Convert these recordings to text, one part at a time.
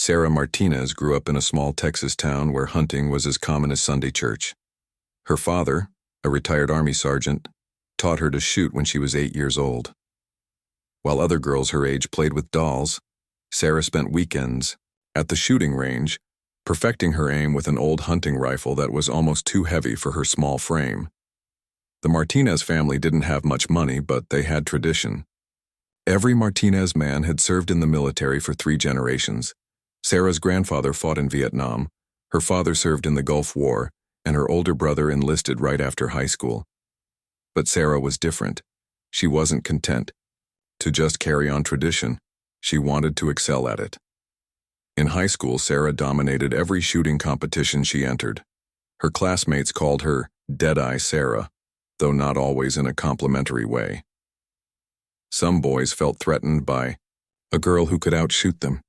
Sarah Martinez grew up in a small Texas town where hunting was as common as Sunday church. Her father, a retired Army sergeant, taught her to shoot when she was 8 years old. While other girls her age played with dolls, Sarah spent weekends at the shooting range, perfecting her aim with an old hunting rifle that was almost too heavy for her small frame. The Martinez family didn't have much money, but they had tradition. Every Martinez man had served in the military for 3 generations. Sarah's grandfather fought in Vietnam, her father served in the Gulf War, and her older brother enlisted right after high school. But Sarah was different. She wasn't content to just carry on tradition. She wanted to excel at it. In high school, Sarah dominated every shooting competition she entered. Her classmates called her Deadeye Sarah, though not always in a complimentary way. Some boys felt threatened by a girl who could outshoot them.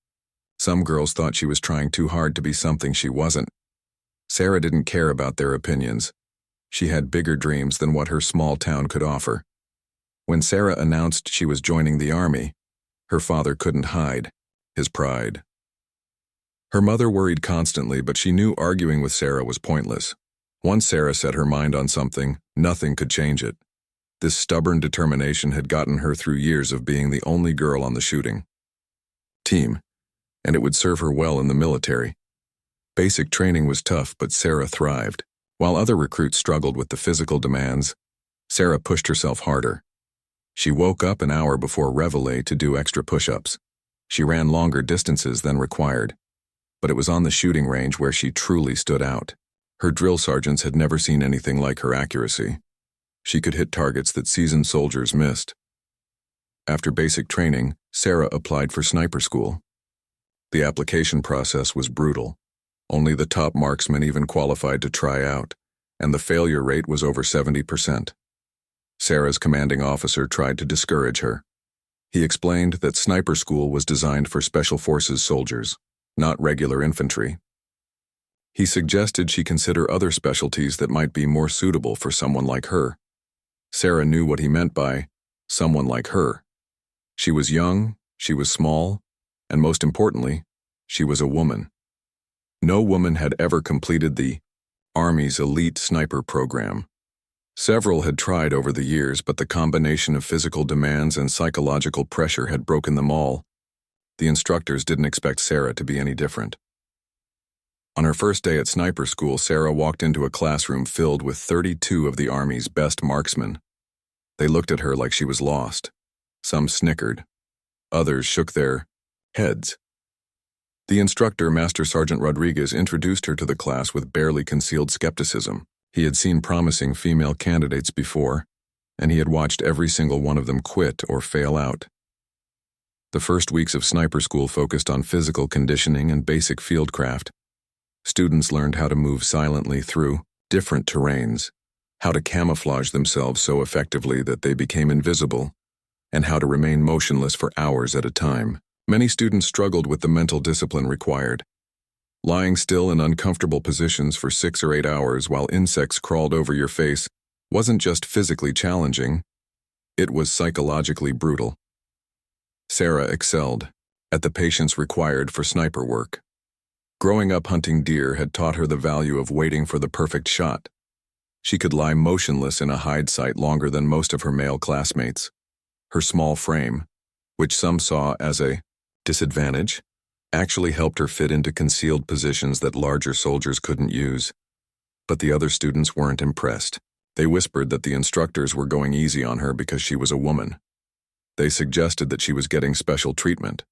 Some girls thought she was trying too hard to be something she wasn't. Sarah didn't care about their opinions. She had bigger dreams than what her small town could offer. When Sarah announced she was joining the Army, her father couldn't hide his pride. Her mother worried constantly, but she knew arguing with Sarah was pointless. Once Sarah set her mind on something, nothing could change it. This stubborn determination had gotten her through years of being the only girl on the shooting team, and it would serve her well in the military. Basic training was tough, but Sarah thrived. While other recruits struggled with the physical demands, Sarah pushed herself harder. She woke up an hour before reveille to do extra push-ups. She ran longer distances than required, but it was on the shooting range where she truly stood out. Her drill sergeants had never seen anything like her accuracy. She could hit targets that seasoned soldiers missed. After basic training, Sarah applied for sniper school. The application process was brutal. Only the top marksmen even qualified to try out, and the failure rate was over 70%. Sarah's commanding officer tried to discourage her. He explained that sniper school was designed for special forces soldiers, not regular infantry. He suggested she consider other specialties that might be more suitable for someone like her. Sarah knew what he meant by someone like her. She was young, she was small, and most importantly, she was a woman. No woman had ever completed the Army's elite sniper program. Several had tried over the years, but the combination of physical demands and psychological pressure had broken them all. The instructors didn't expect Sarah to be any different. On her first day at sniper school, Sarah walked into a classroom filled with 32 of the Army's best marksmen. They looked at her like she was lost. Some snickered. Others shook their heads. The instructor, Master Sergeant Rodriguez, introduced her to the class with barely concealed skepticism. He had seen promising female candidates before, and he had watched every single one of them quit or fail out. The first weeks of sniper school focused on physical conditioning and basic fieldcraft. Students learned how to move silently through different terrains, how to camouflage themselves so effectively that they became invisible, and how to remain motionless for hours at a time. Many students struggled with the mental discipline required. Lying still in uncomfortable positions for 6 or 8 hours while insects crawled over your face wasn't just physically challenging, it was psychologically brutal. Sarah excelled at the patience required for sniper work. Growing up hunting deer had taught her the value of waiting for the perfect shot. She could lie motionless in a hide site longer than most of her male classmates. Her small frame, which some saw as a disadvantage, actually helped her fit into concealed positions that larger soldiers couldn't use. But the other students weren't impressed. They whispered that the instructors were going easy on her because she was a woman. They suggested that she was getting special treatment.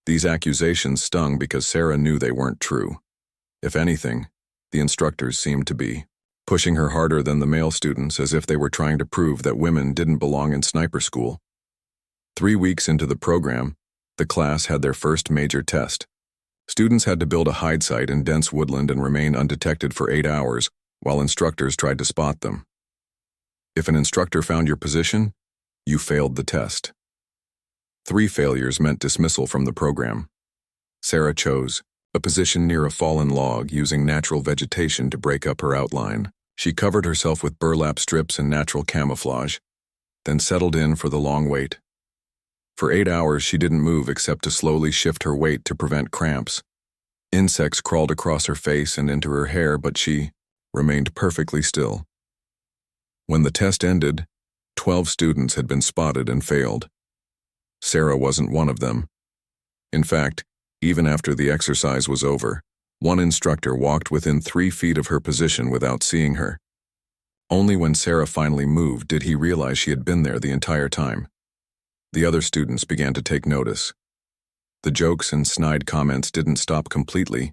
These accusations stung because Sarah knew they weren't true. If anything, the instructors seemed to be pushing her harder than the male students, as if they were trying to prove that women didn't belong in sniper school. 3 weeks into the program, the class had their first major test. Students had to build a hide site in dense woodland and remain undetected for 8 hours while instructors tried to spot them. If an instructor found your position, you failed the test. 3 failures meant dismissal from the program. Sarah chose a position near a fallen log using natural vegetation to break up her outline. She covered herself with burlap strips and natural camouflage, then settled in for the long wait. For 8 hours, she didn't move except to slowly shift her weight to prevent cramps. Insects crawled across her face and into her hair, but she remained perfectly still. When the test ended, 12 students had been spotted and failed. Sarah wasn't one of them. In fact, even after the exercise was over, one instructor walked within 3 feet of her position without seeing her. Only when Sarah finally moved did he realize she had been there the entire time. The other students began to take notice. The jokes and snide comments didn't stop completely,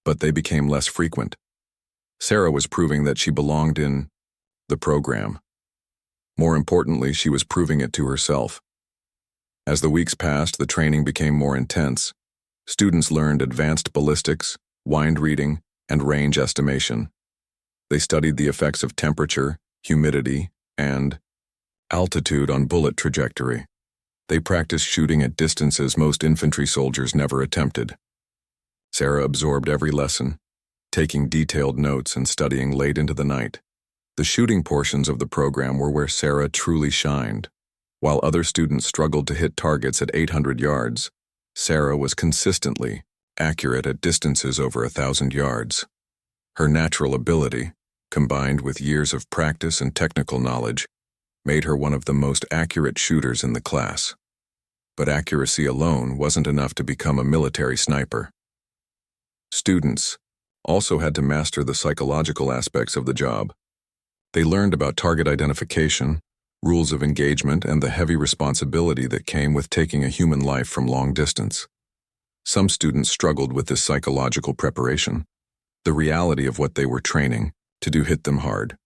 but they became less frequent. Sarah was proving that she belonged in the program. More importantly, she was proving it to herself. As the weeks passed, the training became more intense. Students learned advanced ballistics, wind reading, and range estimation. They studied the effects of temperature, humidity, and altitude on bullet trajectory. They practiced shooting at distances most infantry soldiers never attempted. Sarah absorbed every lesson, taking detailed notes and studying late into the night. The shooting portions of the program were where Sarah truly shined. While other students struggled to hit targets at 800 yards, Sarah was consistently accurate at distances over 1,000 yards. Her natural ability, combined with years of practice and technical knowledge, made her one of the most accurate shooters in the class. But accuracy alone wasn't enough to become a military sniper. Students also had to master the psychological aspects of the job. They learned about target identification, rules of engagement, and the heavy responsibility that came with taking a human life from long distance. Some students struggled with this psychological preparation. The reality of what they were training to do hit them hard.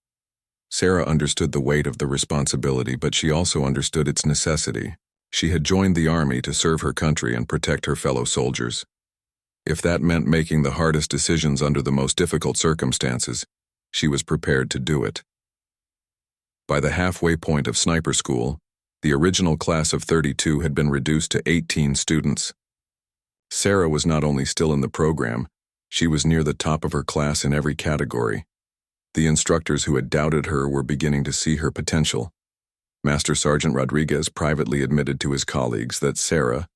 Sarah understood the weight of the responsibility, but she also understood its necessity. She had joined the army to serve her country and protect her fellow soldiers. If that meant making the hardest decisions under the most difficult circumstances, she was prepared to do it. By the halfway point of sniper school, the original class of 32 had been reduced to 18 students. Sarah was not only still in the program, she was near the top of her class in every category. The instructors who had doubted her were beginning to see her potential. Master Sergeant Rodriguez privately admitted to his colleagues that Sarah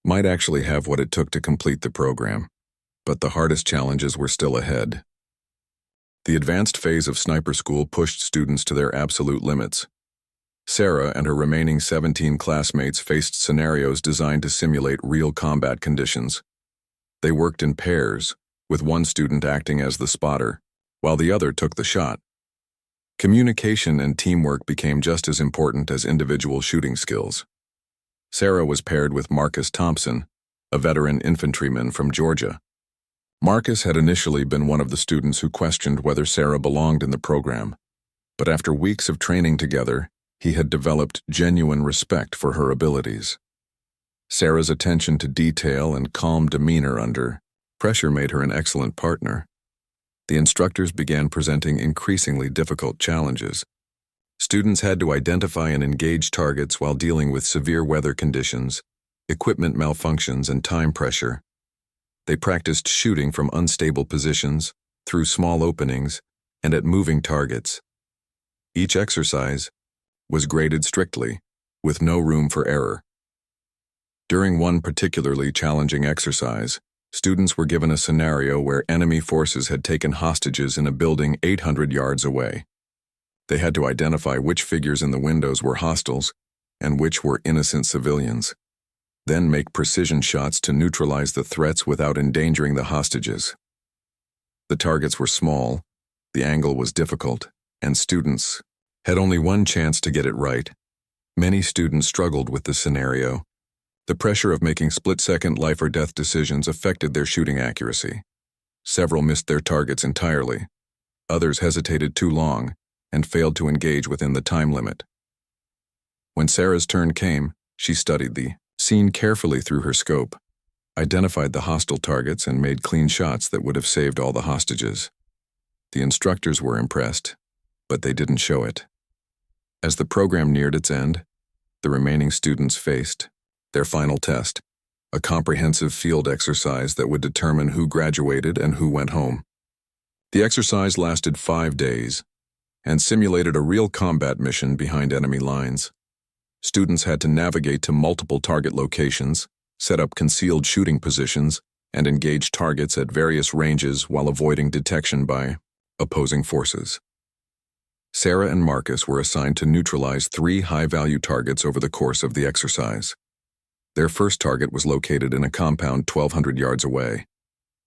might actually have what it took to complete the program, but the hardest challenges were still ahead. The advanced phase of sniper school pushed students to their absolute limits. Sarah and her remaining 17 classmates faced scenarios designed to simulate real combat conditions. They worked in pairs, with one student acting as the spotter, while the other took the shot. Communication and teamwork became just as important as individual shooting skills. Sarah was paired with Marcus Thompson, a veteran infantryman from Georgia. Marcus had initially been one of the students who questioned whether Sarah belonged in the program, but after weeks of training together, he had developed genuine respect for her abilities. Sarah's attention to detail and calm demeanor under pressure made her an excellent partner. The instructors began presenting increasingly difficult challenges. Students had to identify and engage targets while dealing with severe weather conditions, equipment malfunctions, and time pressure. They practiced shooting from unstable positions, through small openings, and at moving targets. Each exercise was graded strictly, with no room for error. During one particularly challenging exercise, students were given a scenario where enemy forces had taken hostages in a building 800 yards away. They had to identify which figures in the windows were hostiles and which were innocent civilians, then make precision shots to neutralize the threats without endangering the hostages. The targets were small, the angle was difficult, and students had only one chance to get it right. Many students struggled with the scenario. The pressure of making split-second life-or-death decisions affected their shooting accuracy. Several missed their targets entirely. Others hesitated too long and failed to engage within the time limit. When Sarah's turn came, she studied the scene carefully through her scope, identified the hostile targets, and made clean shots that would have saved all the hostages. The instructors were impressed, but they didn't show it. As the program neared its end, the remaining students faced their final test, a comprehensive field exercise that would determine who graduated and who went home. The exercise lasted 5 days and simulated a real combat mission behind enemy lines. Students had to navigate to multiple target locations, set up concealed shooting positions, and engage targets at various ranges while avoiding detection by opposing forces. Sarah and Marcus were assigned to neutralize 3 high-value targets over the course of the exercise. Their first target was located in a compound 1,200 yards away.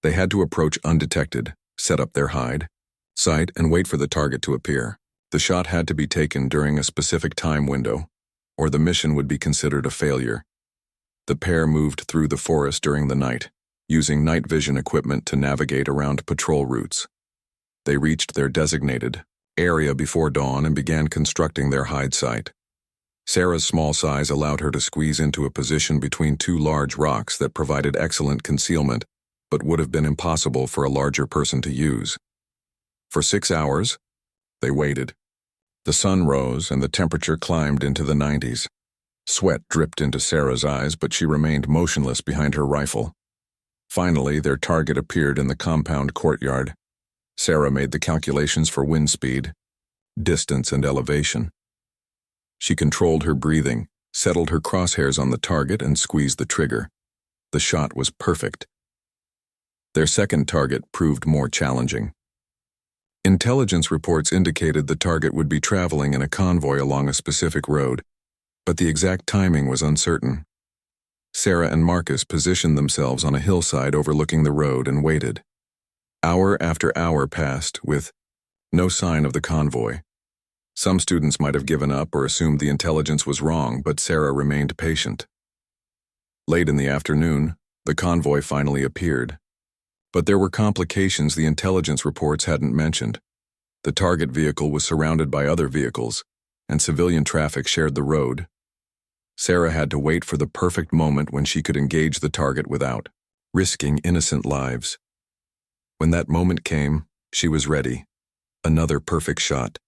They had to approach undetected, set up their hide, sight, and wait for the target to appear. The shot had to be taken during a specific time window, or the mission would be considered a failure. The pair moved through the forest during the night, using night vision equipment to navigate around patrol routes. They reached their designated area before dawn and began constructing their hide site. Sarah's small size allowed her to squeeze into a position between 2 large rocks that provided excellent concealment, but would have been impossible for a larger person to use. For 6 hours, they waited. The sun rose and the temperature climbed into the 90s. Sweat dripped into Sarah's eyes, but she remained motionless behind her rifle. Finally, their target appeared in the compound courtyard. Sarah made the calculations for wind speed, distance, and elevation. She controlled her breathing, settled her crosshairs on the target, and squeezed the trigger. The shot was perfect. Their second target proved more challenging. Intelligence reports indicated the target would be traveling in a convoy along a specific road, but the exact timing was uncertain. Sarah and Marcus positioned themselves on a hillside overlooking the road and waited. Hour after hour passed with no sign of the convoy. Some students might have given up or assumed the intelligence was wrong, but Sarah remained patient. Late in the afternoon, the convoy finally appeared. But there were complications the intelligence reports hadn't mentioned. The target vehicle was surrounded by other vehicles, and civilian traffic shared the road. Sarah had to wait for the perfect moment when she could engage the target without risking innocent lives. When that moment came, she was ready. Another perfect shot.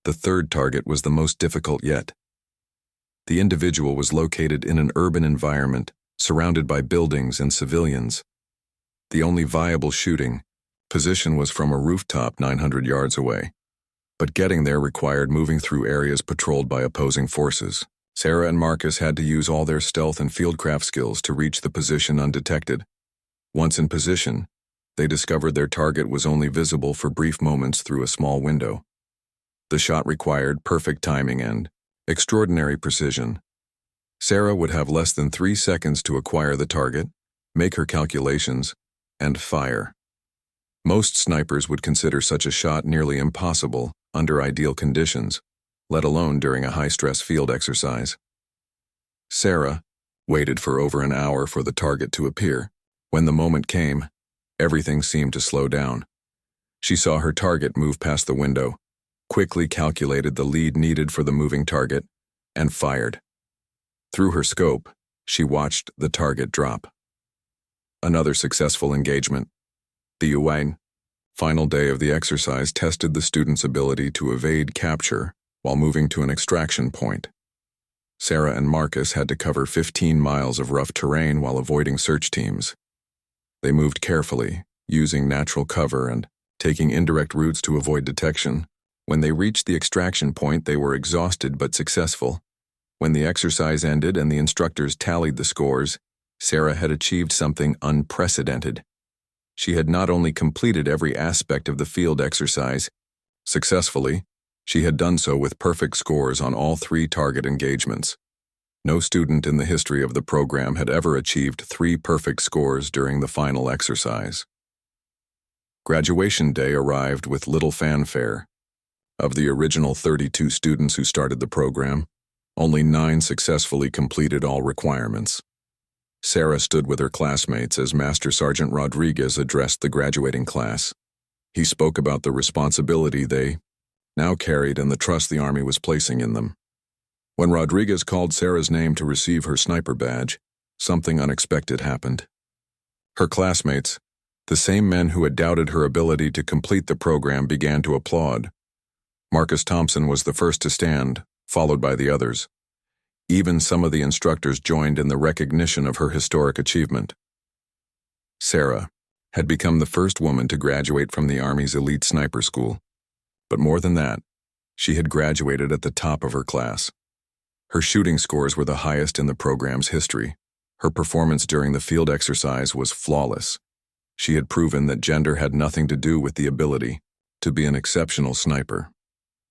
The third target was the most difficult yet. The individual was located in an urban environment, surrounded by buildings and civilians. The only viable shooting position was from a rooftop 900 yards away, but getting there required moving through areas patrolled by opposing forces. Sarah and Marcus had to use all their stealth and fieldcraft skills to reach the position undetected. Once in position, they discovered their target was only visible for brief moments through a small window. The shot required perfect timing and extraordinary precision. Sarah would have less than 3 seconds to acquire the target, make her calculations, and fire. Most snipers would consider such a shot nearly impossible under ideal conditions, let alone during a high-stress field exercise. Sarah waited for over an hour for the target to appear. When the moment came, everything seemed to slow down. She saw her target move past the window, quickly calculated the lead needed for the moving target, and fired. Through her scope, she watched the target drop. Another successful engagement. The awaken, final day of the exercise, tested the students' ability to evade capture while moving to an extraction point. Sarah and Marcus had to cover 15 miles of rough terrain while avoiding search teams. They moved carefully, using natural cover and taking indirect routes to avoid detection. When they reached the extraction point, they were exhausted but successful. When the exercise ended and the instructors tallied the scores, Sarah had achieved something unprecedented. She had not only completed every aspect of the field exercise successfully, she had done so with perfect scores on all 3 target engagements. No student in the history of the program had ever achieved 3 perfect scores during the final exercise. Graduation day arrived with little fanfare. Of the original 32 students who started the program, only 9 successfully completed all requirements. Sarah stood with her classmates as Master Sergeant Rodriguez addressed the graduating class. He spoke about the responsibility they now carried and the trust the Army was placing in them. When Rodriguez called Sarah's name to receive her sniper badge, something unexpected happened. Her classmates, the same men who had doubted her ability to complete the program, began to applaud. Marcus Thompson was the first to stand, followed by the others. Even some of the instructors joined in the recognition of her historic achievement. Sarah had become the first woman to graduate from the Army's elite sniper school. But more than that, she had graduated at the top of her class. Her shooting scores were the highest in the program's history. Her performance during the field exercise was flawless. She had proven that gender had nothing to do with the ability to be an exceptional sniper.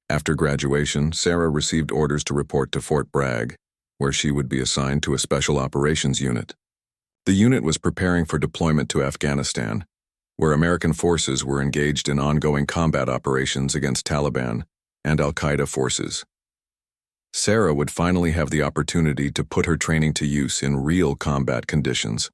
After graduation, Sarah received orders to report to Fort Bragg, where she would be assigned to a special operations unit. The unit was preparing for deployment to Afghanistan, where American forces were engaged in ongoing combat operations against Taliban and al-Qaeda forces. Sarah would finally have the opportunity to put her training to use in real combat conditions.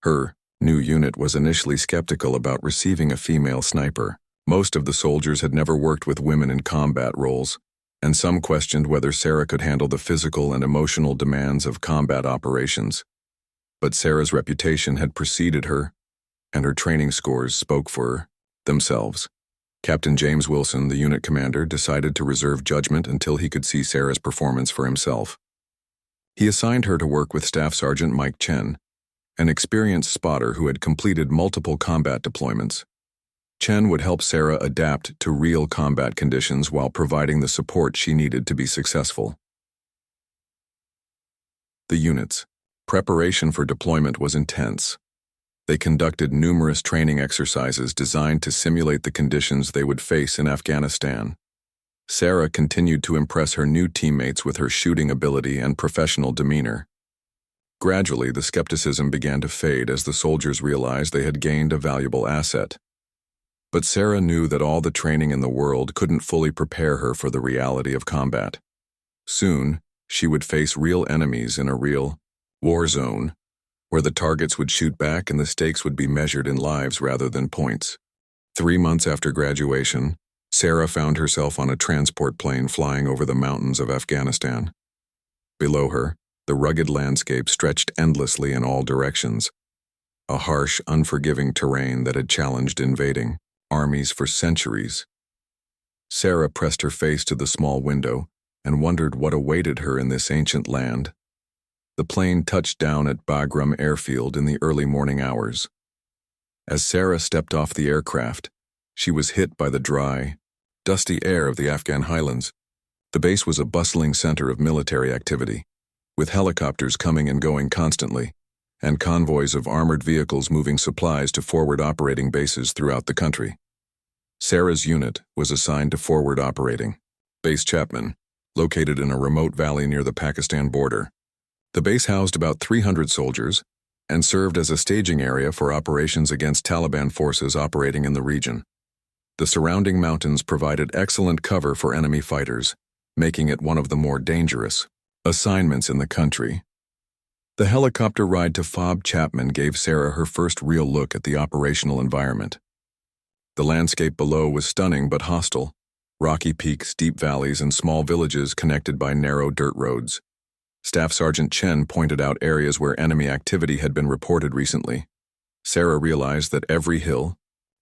Her new unit was initially skeptical about receiving a female sniper. Most of the soldiers had never worked with women in combat roles, and some questioned whether Sarah could handle the physical and emotional demands of combat operations. But Sarah's reputation had preceded her, and her training scores spoke for themselves. Captain James Wilson, the unit commander, decided to reserve judgment until he could see Sarah's performance for himself. He assigned her to work with Staff Sergeant Mike Chen, an experienced spotter who had completed multiple combat deployments. Chen would help Sarah adapt to real combat conditions while providing the support she needed to be successful. The unit's preparation for deployment was intense. They conducted numerous training exercises designed to simulate the conditions they would face in Afghanistan. Sarah continued to impress her new teammates with her shooting ability and professional demeanor. Gradually, the skepticism began to fade as the soldiers realized they had gained a valuable asset. But Sarah knew that all the training in the world couldn't fully prepare her for the reality of combat. Soon, she would face real enemies in a real war zone, where the targets would shoot back and the stakes would be measured in lives rather than points. 3 months after graduation, Sarah found herself on a transport plane flying over the mountains of Afghanistan. Below her, the rugged landscape stretched endlessly in all directions, a harsh, unforgiving terrain that had challenged invading armies for centuries. Sarah pressed her face to the small window and wondered what awaited her in this ancient land. The plane touched down at Bagram Airfield in the early morning hours. As Sarah stepped off the aircraft, she was hit by the dry, dusty air of the Afghan highlands. The base was a bustling center of military activity, with helicopters coming and going constantly, and convoys of armored vehicles moving supplies to forward operating bases throughout the country. Sarah's unit was assigned to forward operating Base Chapman, located in a remote valley near the Pakistan border. The base housed about 300 soldiers and served as a staging area for operations against Taliban forces operating in the region. The surrounding mountains provided excellent cover for enemy fighters, making it one of the more dangerous assignments in the country. The helicopter ride to Fob Chapman gave Sarah her first real look at the operational environment. The landscape below was stunning but hostile: rocky peaks, deep valleys, and small villages connected by narrow dirt roads. Staff Sergeant Chen pointed out areas where enemy activity had been reported recently. Sarah realized that every hill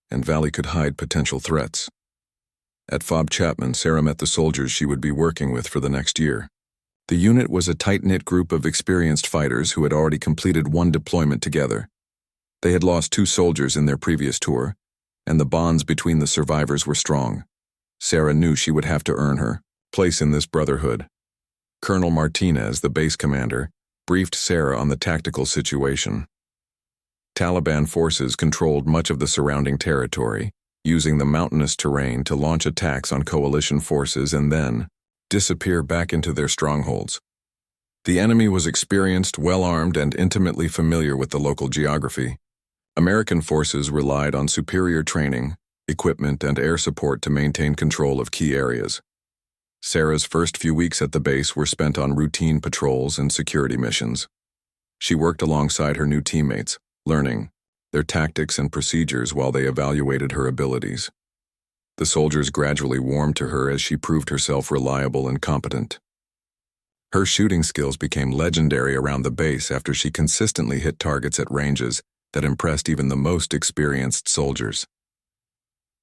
and valley could hide potential threats. At Fob Chapman, Sarah met the soldiers she would be working with for the next year. The unit was a tight-knit group of experienced fighters who had already completed one deployment together. They had lost 2 soldiers in their previous tour, and the bonds between the survivors were strong. Sarah knew she would have to earn her place in this brotherhood. Colonel Martinez, the base commander, briefed Sarah on the tactical situation. Taliban forces controlled much of the surrounding territory, using the mountainous terrain to launch attacks on coalition forces and then disappear back into their strongholds. The enemy was experienced, well-armed, and intimately familiar with the local geography. American forces relied on superior training, equipment, and air support to maintain control of key areas. Sarah's first few weeks at the base were spent on routine patrols and security missions. She worked alongside her new teammates, learning their tactics and procedures while they evaluated her abilities. The soldiers gradually warmed to her as she proved herself reliable and competent. Her shooting skills became legendary around the base after she consistently hit targets at ranges that impressed even the most experienced soldiers.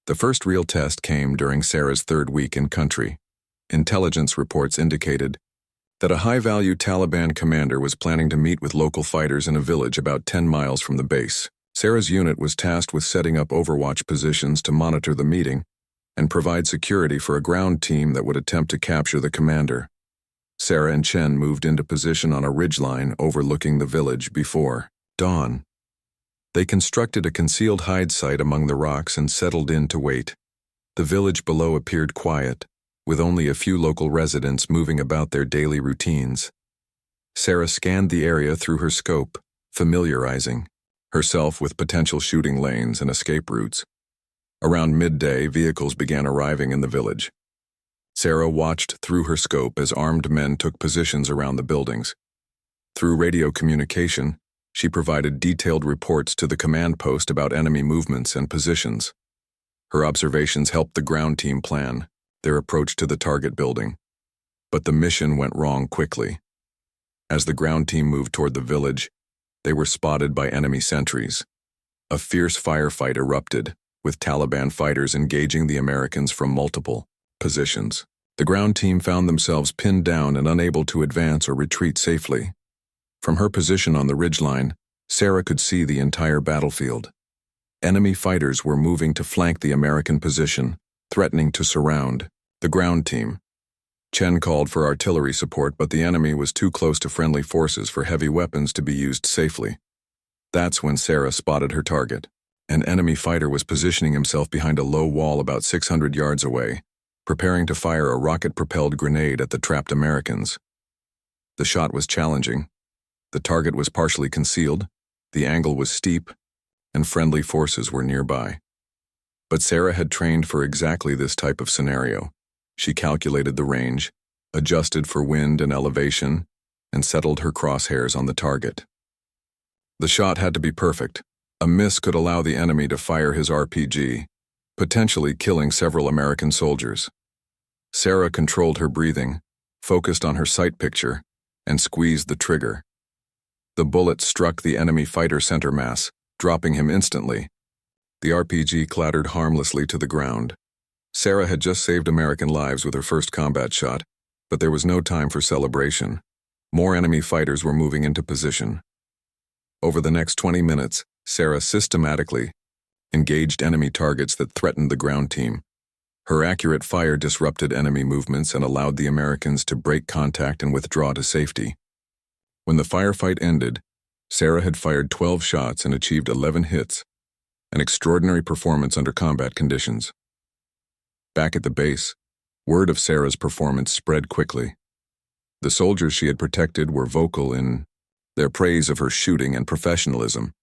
The first real test came during Sarah's 3rd week in country. Intelligence reports indicated that a high-value Taliban commander was planning to meet with local fighters in a village about 10 miles from the base. Sarah's unit was tasked with setting up overwatch positions to monitor the meeting and provide security for a ground team that would attempt to capture the commander. Sarah and Chen moved into position on a ridgeline overlooking the village before dawn. They constructed a concealed hide site among the rocks and settled in to wait. The village below appeared quiet, with only a few local residents moving about their daily routines. Sarah scanned the area through her scope, familiarizing herself with potential shooting lanes and escape routes. Around midday, vehicles began arriving in the village. Sarah watched through her scope as armed men took positions around the buildings. Through radio communication, she provided detailed reports to the command post about enemy movements and positions. Her observations helped the ground team plan their approach to the target building. But the mission went wrong quickly. As the ground team moved toward the village, they were spotted by enemy sentries. A fierce firefight erupted, with Taliban fighters engaging the Americans from multiple positions. The ground team found themselves pinned down and unable to advance or retreat safely. From her position on the ridgeline, Sarah could see the entire battlefield. Enemy fighters were moving to flank the American position, threatening to surround the ground team. Chen called for artillery support, but the enemy was too close to friendly forces for heavy weapons to be used safely. That's when Sarah spotted her target. An enemy fighter was positioning himself behind a low wall about 600 yards away, preparing to fire a rocket-propelled grenade at the trapped Americans. The shot was challenging. The target was partially concealed, the angle was steep, and friendly forces were nearby. But Sarah had trained for exactly this type of scenario. She calculated the range, adjusted for wind and elevation, and settled her crosshairs on the target. The shot had to be perfect. A miss could allow the enemy to fire his RPG, potentially killing several American soldiers. Sarah controlled her breathing, focused on her sight picture, and squeezed the trigger. The bullet struck the enemy fighter center mass, dropping him instantly. The RPG clattered harmlessly to the ground. Sarah had just saved American lives with her first combat shot, but there was no time for celebration. More enemy fighters were moving into position. Over the next 20 minutes, Sarah systematically engaged enemy targets that threatened the ground team. Her accurate fire disrupted enemy movements and allowed the Americans to break contact and withdraw to safety. When the firefight ended, Sarah had fired 12 shots and achieved 11 hits, an extraordinary performance under combat conditions. Back at the base, word of Sarah's performance spread quickly. The soldiers she had protected were vocal in their praise of her shooting and professionalism.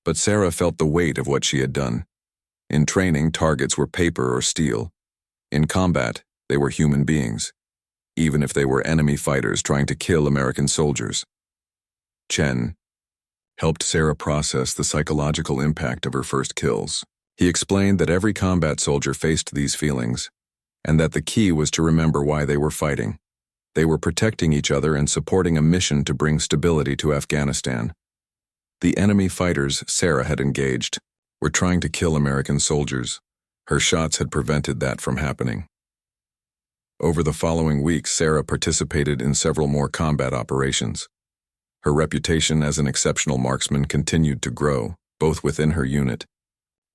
But Sarah felt the weight of what she had done. In training, targets were paper or steel. In combat, they were human beings, even if they were enemy fighters trying to kill American soldiers. Chen helped Sarah process the psychological impact of her first kills. He explained that every combat soldier faced these feelings, and that the key was to remember why they were fighting. They were protecting each other and supporting a mission to bring stability to Afghanistan. The enemy fighters Sarah had engaged were trying to kill American soldiers. Her shots had prevented that from happening. Over the following weeks, Sarah participated in several more combat operations. Her reputation as an exceptional marksman continued to grow, both within her unit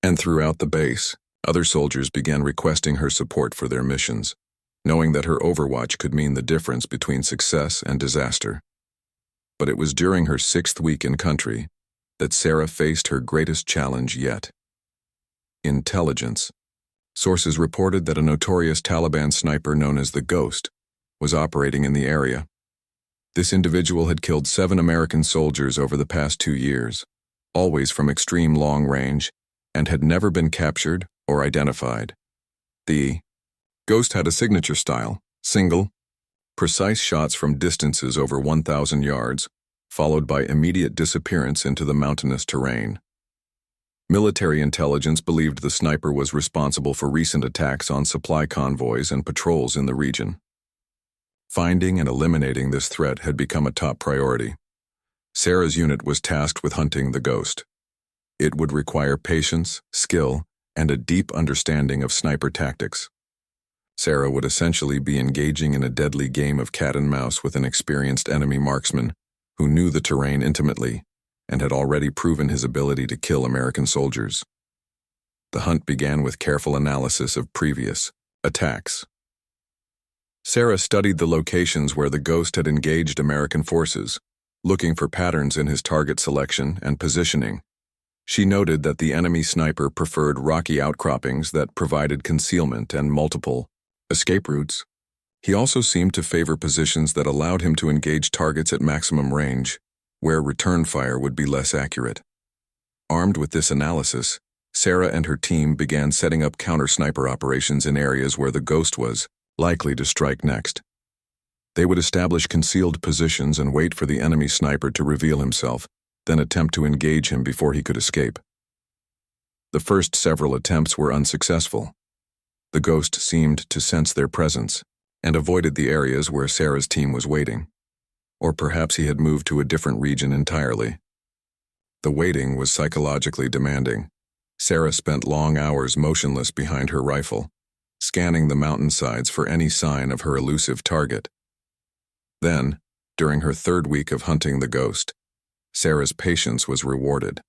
and throughout the base. Other soldiers began requesting her support for their missions, knowing that her overwatch could mean the difference between success and disaster. But it was during her 6th week in country that Sarah faced her greatest challenge yet. Intelligence. Sources reported that a notorious Taliban sniper known as the Ghost was operating in the area. This individual had killed 7 American soldiers over the past 2 years, always from extreme long range, and had never been captured or identified. The Ghost had a signature style: single, precise shots from distances over 1,000 yards, followed by immediate disappearance into the mountainous terrain. Military intelligence believed the sniper was responsible for recent attacks on supply convoys and patrols in the region. Finding and eliminating this threat had become a top priority. Sarah's unit was tasked with hunting the Ghost. It would require patience, skill, and a deep understanding of sniper tactics. Sarah would essentially be engaging in a deadly game of cat and mouse with an experienced enemy marksman who knew the terrain intimately and had already proven his ability to kill American soldiers. The hunt began with careful analysis of previous attacks. Sarah studied the locations where the ghost had engaged American forces, looking for patterns in his target selection and positioning. She noted that the enemy sniper preferred rocky outcroppings that provided concealment and multiple escape routes. He also seemed to favor positions that allowed him to engage targets at maximum range, where return fire would be less accurate. Armed with this analysis, Sarah and her team began setting up counter-sniper operations in areas where the ghost was likely to strike next. They would establish concealed positions and wait for the enemy sniper to reveal himself, then attempt to engage him before he could escape. The first several attempts were unsuccessful. The ghost seemed to sense their presence and avoided the areas where Sarah's team was waiting. Or perhaps he had moved to a different region entirely. The waiting was psychologically demanding. Sarah spent long hours motionless behind her rifle, scanning the mountainsides for any sign of her elusive target. Then, during her third week of hunting the ghost, Sarah's patience was rewarded.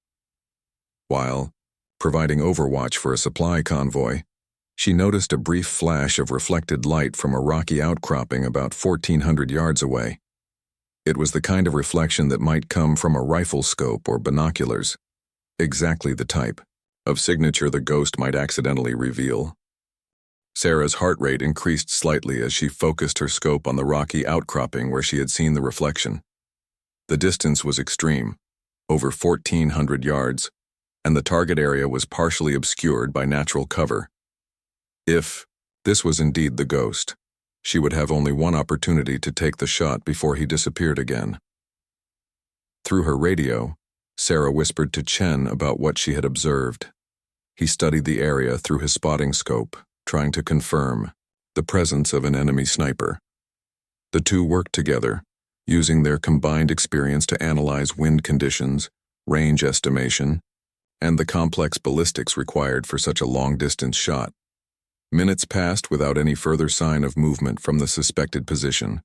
While providing overwatch for a supply convoy, she noticed a brief flash of reflected light from a rocky outcropping about 1,400 yards away. It was the kind of reflection that might come from a rifle scope or binoculars, exactly the type of signature the ghost might accidentally reveal. Sarah's heart rate increased slightly as she focused her scope on the rocky outcropping where she had seen the reflection. The distance was extreme, over 1,400 yards, and the target area was partially obscured by natural cover. If this was indeed the ghost, she would have only one opportunity to take the shot before he disappeared again. Through her radio, Sarah whispered to Chen about what she had observed. He studied the area through his spotting scope, trying to confirm the presence of an enemy sniper. The two worked together, using their combined experience to analyze wind conditions, range estimation, and the complex ballistics required for such a long-distance shot. Minutes passed without any further sign of movement from the suspected position.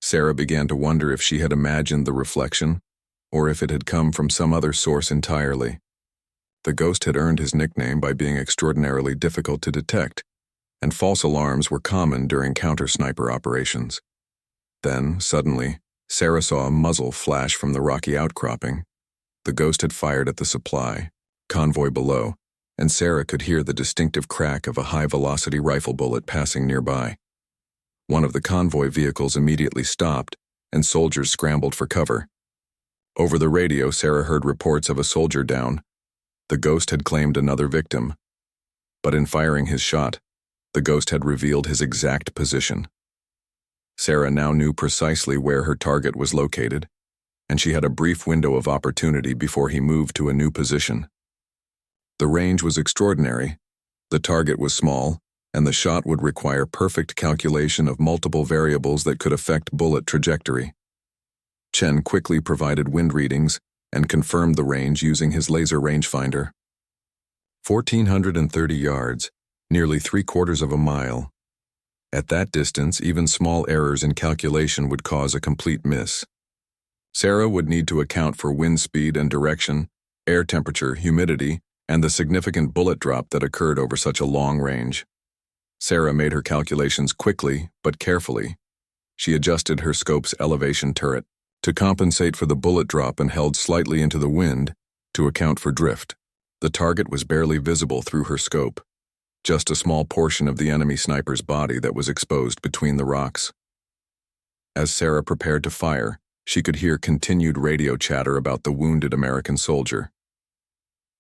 Sarah began to wonder if she had imagined the reflection, or if it had come from some other source entirely. The ghost had earned his nickname by being extraordinarily difficult to detect, and false alarms were common during counter-sniper operations. Then, suddenly, Sarah saw a muzzle flash from the rocky outcropping. The ghost had fired at the supply convoy below, and Sarah could hear the distinctive crack of a high-velocity rifle bullet passing nearby. One of the convoy vehicles immediately stopped, and soldiers scrambled for cover. Over the radio, Sarah heard reports of a soldier down. The ghost had claimed another victim. But in firing his shot, the ghost had revealed his exact position. Sarah now knew precisely where her target was located, and she had a brief window of opportunity before he moved to a new position. The range was extraordinary, the target was small, and the shot would require perfect calculation of multiple variables that could affect bullet trajectory. Chen quickly provided wind readings and confirmed the range using his laser rangefinder. 1,430 yards, nearly 3/4 of a mile. At that distance, even small errors in calculation would cause a complete miss. Sarah would need to account for wind speed and direction, air temperature, humidity, and the significant bullet drop that occurred over such a long range. Sarah made her calculations quickly but carefully. She adjusted her scope's elevation turret to compensate for the bullet drop and held slightly into the wind to account for drift. The target was barely visible through her scope, just a small portion of the enemy sniper's body that was exposed between the rocks. As Sarah prepared to fire, she could hear continued radio chatter about the wounded American soldier.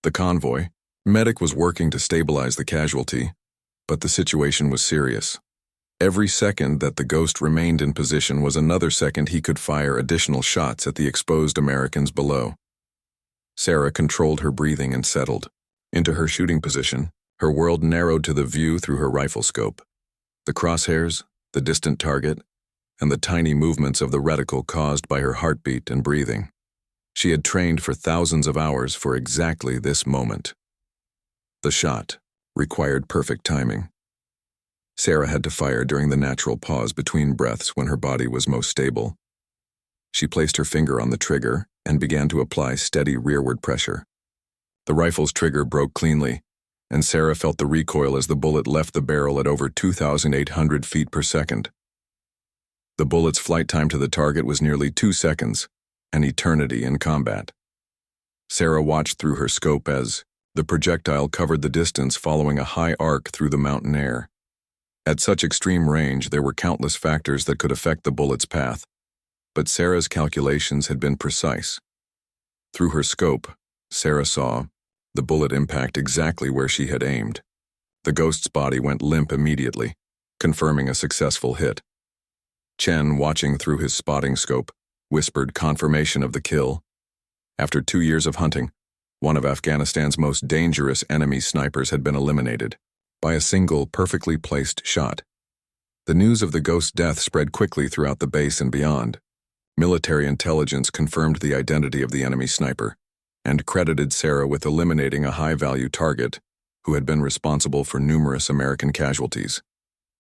The convoy medic was working to stabilize the casualty, but the situation was serious. Every second that the ghost remained in position was another second he could fire additional shots at the exposed Americans below. Sarah controlled her breathing and settled into her shooting position. Her world narrowed to the view through her rifle scope. The crosshairs, the distant target, and the tiny movements of the reticle caused by her heartbeat and breathing. She had trained for thousands of hours for exactly this moment. The shot required perfect timing. Sarah had to fire during the natural pause between breaths when her body was most stable. She placed her finger on the trigger and began to apply steady rearward pressure. The rifle's trigger broke cleanly, and Sarah felt the recoil as the bullet left the barrel at over 2,800 feet per second. The bullet's flight time to the target was nearly 2 seconds, an eternity in combat. Sarah watched through her scope as the projectile covered the distance following a high arc through the mountain air. At such extreme range, there were countless factors that could affect the bullet's path, but Sarah's calculations had been precise. Through her scope, Sarah saw the bullet impact exactly where she had aimed. The ghost's body went limp immediately, confirming a successful hit. Chen, watching through his spotting scope, whispered confirmation of the kill. After 2 years of hunting, one of Afghanistan's most dangerous enemy snipers had been eliminated by a single, perfectly placed shot. The news of the ghost's death spread quickly throughout the base and beyond. Military intelligence confirmed the identity of the enemy sniper and credited Sarah with eliminating a high-value target who had been responsible for numerous American casualties.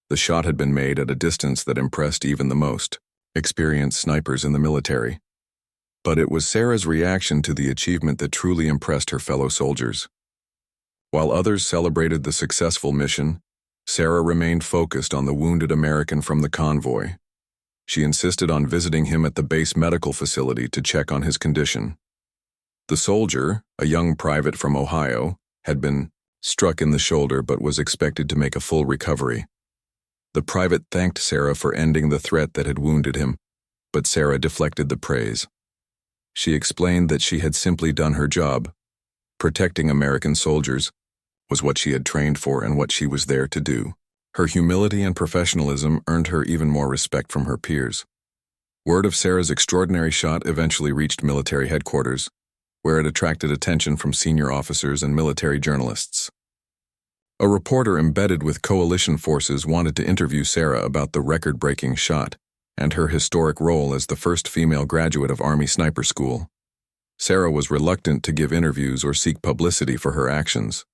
The shot had been made at a distance that impressed even the most experienced snipers in the military. But it was Sarah's reaction to the achievement that truly impressed her fellow soldiers. While others celebrated the successful mission, Sarah remained focused on the wounded American from the convoy. She insisted on visiting him at the base medical facility to check on his condition. The soldier, a young private from Ohio, had been struck in the shoulder but was expected to make a full recovery. The private thanked Sarah for ending the threat that had wounded him, but Sarah deflected the praise. She explained that she had simply done her job. Protecting American soldiers was what she had trained for and what she was there to do. Her humility and professionalism earned her even more respect from her peers. Word of Sarah's extraordinary shot eventually reached military headquarters, where it attracted attention from senior officers and military journalists. A reporter embedded with coalition forces wanted to interview Sarah about the record-breaking shot and her historic role as the first female graduate of Army Sniper School. Sarah was reluctant to give interviews or seek publicity for her actions.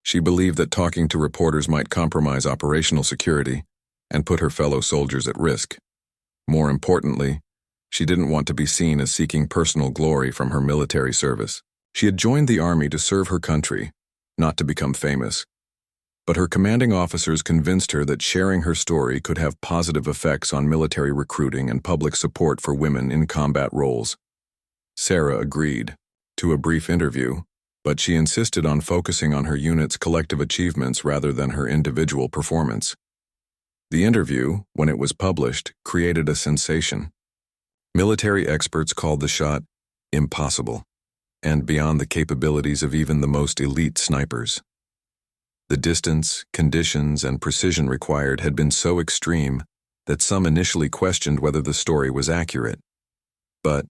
She believed that talking to reporters might compromise operational security and put her fellow soldiers at risk. More importantly, she didn't want to be seen as seeking personal glory from her military service. She had joined the Army to serve her country, not to become famous. But her commanding officers convinced her that sharing her story could have positive effects on military recruiting and public support for women in combat roles. Sarah agreed to a brief interview, but she insisted on focusing on her unit's collective achievements rather than her individual performance. The interview, when it was published, created a sensation. Military experts called the shot impossible and beyond the capabilities of even the most elite snipers. The distance, conditions, and precision required had been so extreme that some initially questioned whether the story was accurate. But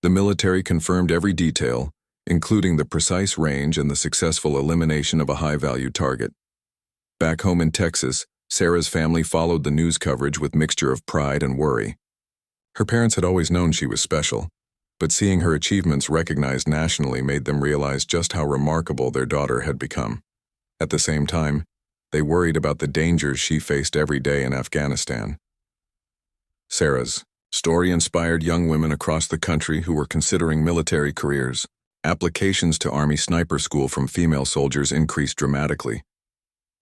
the military confirmed every detail, including the precise range and the successful elimination of a high-value target. Back home in Texas, Sarah's family followed the news coverage with mixture of pride and worry. Her parents had always known she was special, but seeing her achievements recognized nationally made them realize just how remarkable their daughter had become. At the same time, they worried about the dangers she faced every day in Afghanistan. Sarah's story inspired young women across the country who were considering military careers. Applications to Army Sniper School from female soldiers increased dramatically,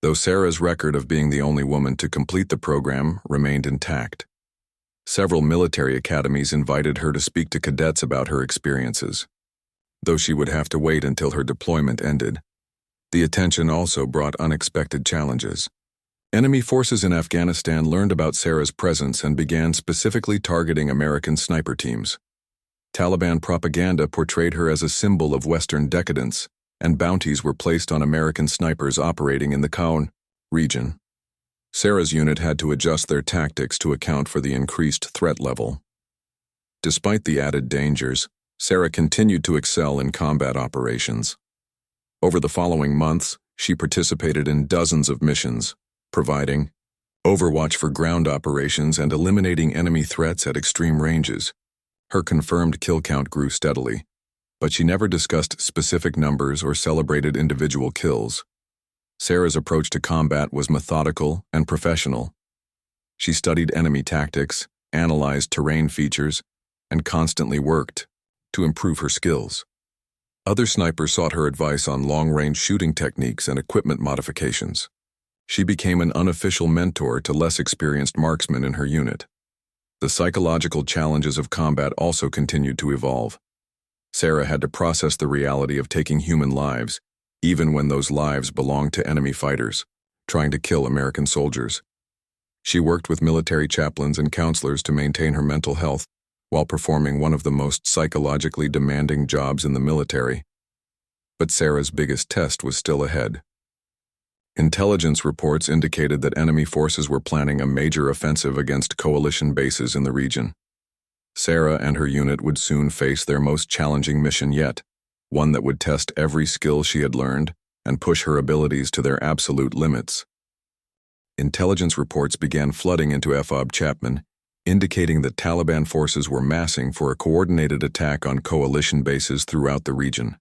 though Sarah's record of being the only woman to complete the program remained intact. Several military academies invited her to speak to cadets about her experiences, though she would have to wait until her deployment ended. The attention also brought unexpected challenges. Enemy forces in Afghanistan learned about Sarah's presence and began specifically targeting American sniper teams. Taliban propaganda portrayed her as a symbol of Western decadence, and bounties were placed on American snipers operating in the Kaun region. Sarah's unit had to adjust their tactics to account for the increased threat level. Despite the added dangers, Sarah continued to excel in combat operations. Over the following months, she participated in dozens of missions, providing overwatch for ground operations and eliminating enemy threats at extreme ranges. Her confirmed kill count grew steadily, but she never discussed specific numbers or celebrated individual kills. Sarah's approach to combat was methodical and professional. She studied enemy tactics, analyzed terrain features, and constantly worked to improve her skills. Other snipers sought her advice on long-range shooting techniques and equipment modifications. She became an unofficial mentor to less experienced marksmen in her unit. The psychological challenges of combat also continued to evolve. Sarah had to process the reality of taking human lives, even when those lives belonged to enemy fighters, trying to kill American soldiers. She worked with military chaplains and counselors to maintain her mental health while performing one of the most psychologically demanding jobs in the military. But Sarah's biggest test was still ahead. Intelligence reports indicated that enemy forces were planning a major offensive against coalition bases in the region. Sarah and her unit would soon face their most challenging mission yet, one that would test every skill she had learned and push her abilities to their absolute limits. Intelligence reports began flooding into FOB Chapman, indicating that Taliban forces were massing for a coordinated attack on coalition bases throughout the region.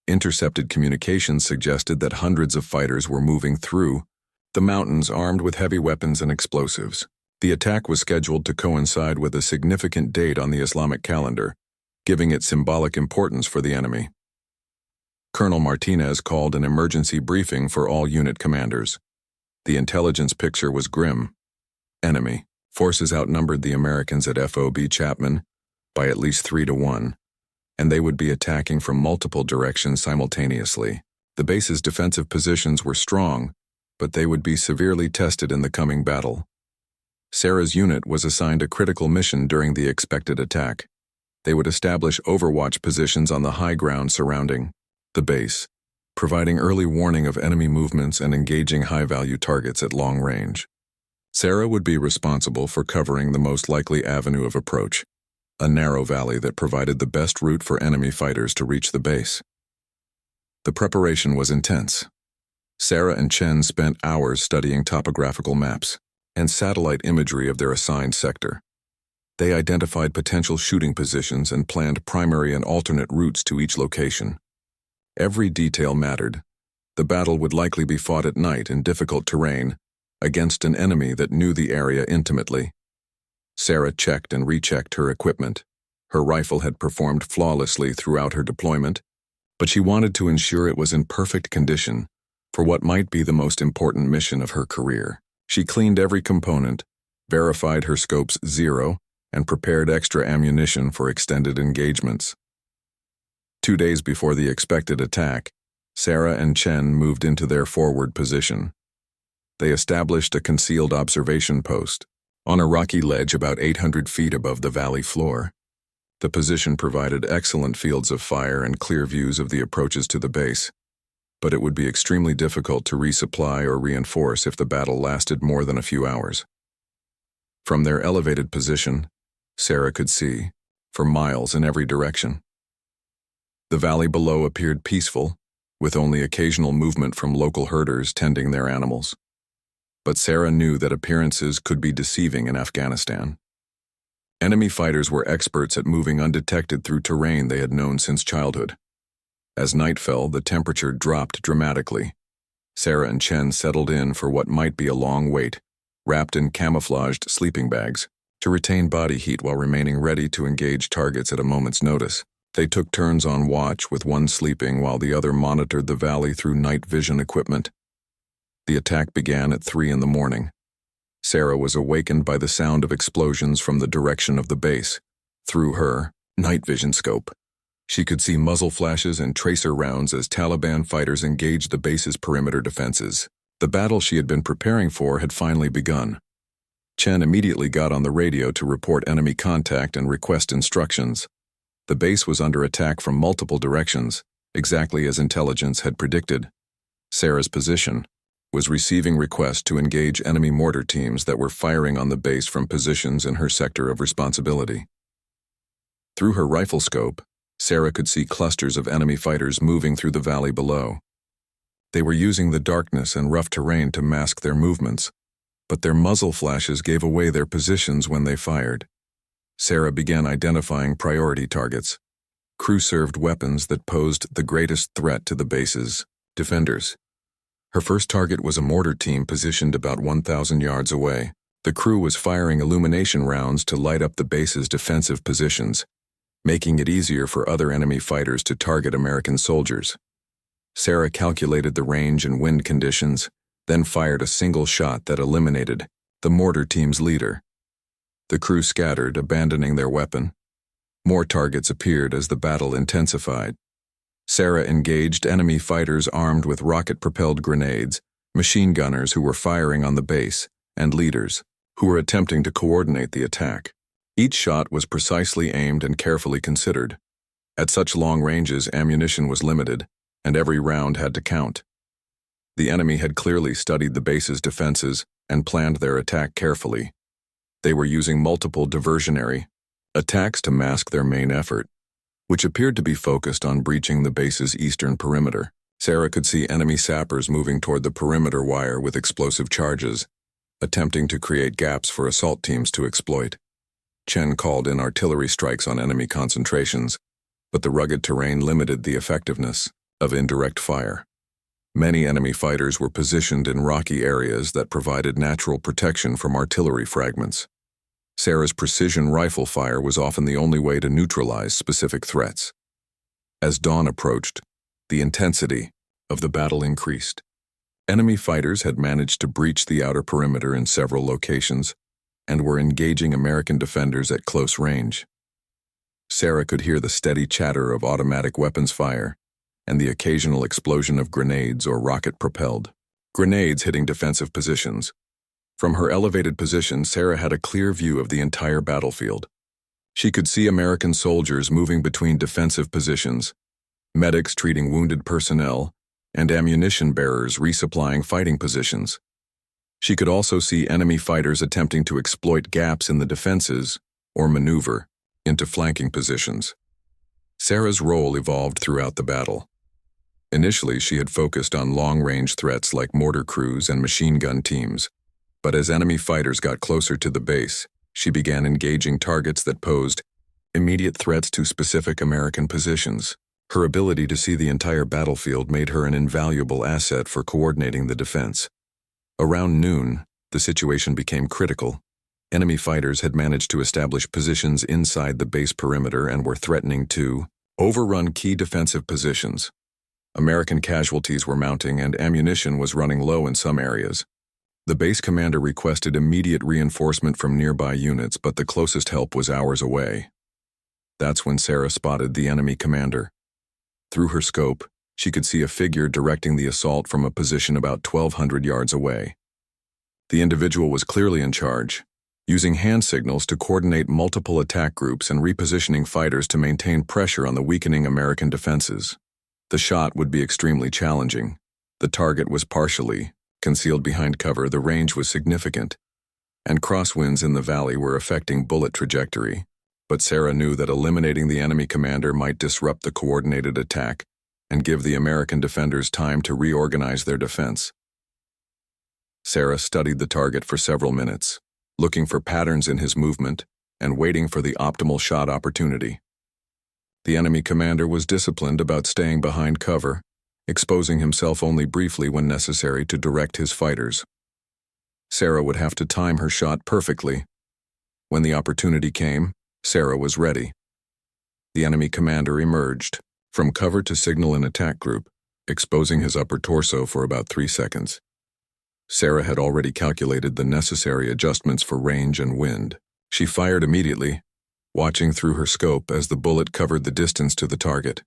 Intercepted communications suggested that hundreds of fighters were moving through the mountains armed with heavy weapons and explosives. The attack was scheduled to coincide with a significant date on the Islamic calendar, giving it symbolic importance for the enemy. Colonel Martinez called an emergency briefing for all unit commanders. The intelligence picture was grim. Enemy forces outnumbered the Americans at FOB Chapman by at least 3-1, and they would be attacking from multiple directions simultaneously. The base's defensive positions were strong, but they would be severely tested in the coming battle. Sarah's unit was assigned a critical mission during the expected attack. They would establish overwatch positions on the high ground surrounding the base, providing early warning of enemy movements and engaging high-value targets at long range. Sarah would be responsible for covering the most likely avenue of approach, a narrow valley that provided the best route for enemy fighters to reach the base. The preparation was intense. Sarah and Chen spent hours studying topographical maps and satellite imagery of their assigned sector. They identified potential shooting positions and planned primary and alternate routes to each location. Every detail mattered. The battle would likely be fought at night in difficult terrain, against an enemy that knew the area intimately. Sarah checked and rechecked her equipment. Her rifle had performed flawlessly throughout her deployment, but she wanted to ensure it was in perfect condition for what might be the most important mission of her career. She cleaned every component, verified her scope's 0, and prepared extra ammunition for extended engagements. 2 days before the expected attack, Sarah and Chen moved into their forward position. They established a concealed observation post on a rocky ledge about 800 feet above the valley floor. The position provided excellent fields of fire and clear views of the approaches to the base, but it would be extremely difficult to resupply or reinforce if the battle lasted more than a few hours. From their elevated position, Sarah could see, for miles in every direction. The valley below appeared peaceful, with only occasional movement from local herders tending their animals. But Sarah knew that appearances could be deceiving in Afghanistan. Enemy fighters were experts at moving undetected through terrain they had known since childhood. As night fell, the temperature dropped dramatically. Sarah and Chen settled in for what might be a long wait, wrapped in camouflaged sleeping bags, to retain body heat while remaining ready to engage targets at a moment's notice. They took turns on watch, with one sleeping while the other monitored the valley through night vision equipment. The attack began at 3 a.m. Sarah was awakened by the sound of explosions from the direction of the base. Through her night vision scope, she could see muzzle flashes and tracer rounds as Taliban fighters engaged the base's perimeter defenses. The battle she had been preparing for had finally begun. Chen immediately got on the radio to report enemy contact and request instructions. The base was under attack from multiple directions, exactly as intelligence had predicted. Sarah's position was receiving requests to engage enemy mortar teams that were firing on the base from positions in her sector of responsibility. Through her rifle scope, Sarah could see clusters of enemy fighters moving through the valley below. They were using the darkness and rough terrain to mask their movements, but their muzzle flashes gave away their positions when they fired. Sarah began identifying priority targets, crew-served weapons that posed the greatest threat to the base's defenders. Her first target was a mortar team positioned about 1,000 yards away. The crew was firing illumination rounds to light up the base's defensive positions, making it easier for other enemy fighters to target American soldiers. Sarah calculated the range and wind conditions, then fired a single shot that eliminated the mortar team's leader. The crew scattered, abandoning their weapon. More targets appeared as the battle intensified. Sarah engaged enemy fighters armed with rocket-propelled grenades, machine gunners who were firing on the base, and leaders who were attempting to coordinate the attack. Each shot was precisely aimed and carefully considered. At such long ranges, ammunition was limited, and every round had to count. The enemy had clearly studied the base's defenses and planned their attack carefully. They were using multiple diversionary attacks to mask their main effort, which appeared to be focused on breaching the base's eastern perimeter. Sarah could see enemy sappers moving toward the perimeter wire with explosive charges, attempting to create gaps for assault teams to exploit. Chen called in artillery strikes on enemy concentrations, but the rugged terrain limited the effectiveness of indirect fire. Many enemy fighters were positioned in rocky areas that provided natural protection from artillery fragments. Sarah's precision rifle fire was often the only way to neutralize specific threats. As dawn approached, the intensity of the battle increased. Enemy fighters had managed to breach the outer perimeter in several locations and were engaging American defenders at close range. Sarah could hear the steady chatter of automatic weapons fire and the occasional explosion of grenades or rocket-propelled grenades hitting defensive positions. From her elevated position, Sarah had a clear view of the entire battlefield. She could see American soldiers moving between defensive positions, medics treating wounded personnel, and ammunition bearers resupplying fighting positions. She could also see enemy fighters attempting to exploit gaps in the defenses or maneuver into flanking positions. Sarah's role evolved throughout the battle. Initially, she had focused on long-range threats like mortar crews and machine gun teams, but as enemy fighters got closer to the base, she began engaging targets that posed immediate threats to specific American positions. Her ability to see the entire battlefield made her an invaluable asset for coordinating the defense. Around noon, the situation became critical. Enemy fighters had managed to establish positions inside the base perimeter and were threatening to overrun key defensive positions. American casualties were mounting and ammunition was running low in some areas. The base commander requested immediate reinforcement from nearby units, but the closest help was hours away. That's when Sarah spotted the enemy commander. Through her scope, she could see a figure directing the assault from a position about 1,200 yards away. The individual was clearly in charge, using hand signals to coordinate multiple attack groups and repositioning fighters to maintain pressure on the weakening American defenses. The shot would be extremely challenging. The target was partially concealed behind cover, the range was significant, and crosswinds in the valley were affecting bullet trajectory. But Sarah knew that eliminating the enemy commander might disrupt the coordinated attack and give the American defenders time to reorganize their defense. Sarah studied the target for several minutes, looking for patterns in his movement and waiting for the optimal shot opportunity. The enemy commander was disciplined about staying behind cover, exposing himself only briefly when necessary to direct his fighters. Sarah would have to time her shot perfectly. When the opportunity came, Sarah was ready. The enemy commander emerged from cover to signal an attack group, exposing his upper torso for about 3 seconds. Sarah had already calculated the necessary adjustments for range and wind. She fired immediately, watching through her scope as the bullet covered the distance to the target.